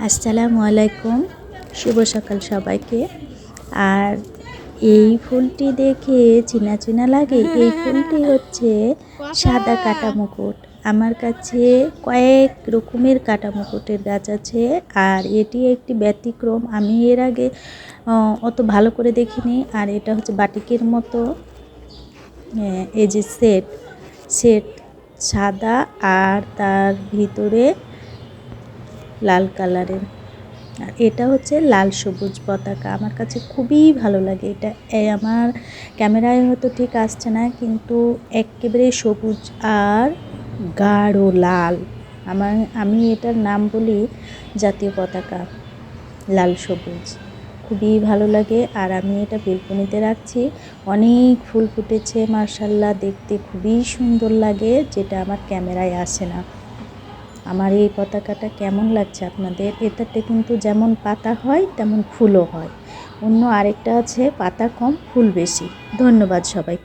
আসসালামু আলাইকুম, শুভ সকাল সবাইকে। আর এই ফুলটি দেখে চেনা চেনা লাগে। এই ফুলটি হচ্ছে সাদা কাটা মুকুট। আমার কাছে কয়েক রকমের কাটা মুকুটের গাছ আছে, আর এটি একটি ব্যতিক্রম। আমি এর আগে অত ভালো করে দেখিনি। আর এটা হচ্ছে বাটিকের মতো, এই যে সেট সাদা আর তার ভিতরে লাল কালারের। আর এটা হচ্ছে লাল সবুজ পতাকা। আমার কাছে খুবই ভালো লাগে এটা। আমার ক্যামেরায় হয়তো ঠিক আসছে না, কিন্তু একেবারে সবুজ আর গাঢ় লাল। আমি এটার নাম বলি জাতীয় পতাকা, লাল সবুজ। খুবই ভালো লাগে। আর আমি এটা বেলকনিতে রাখছি। অনেক ফুল ফুটেছে মাশাআল্লাহ, দেখতে খুবই সুন্দর লাগে, যেটা আমার ক্যামেরায় আসে না। আমার এই পতাকাটা কেমন লাগছে আপনাদের? এটাতে কিন্তু যেমন পাতা হয় তেমন ফুলও হয়। অন্য আরেকটা আছে পাতা কম ফুল বেশি। ধন্যবাদ সবাইকে।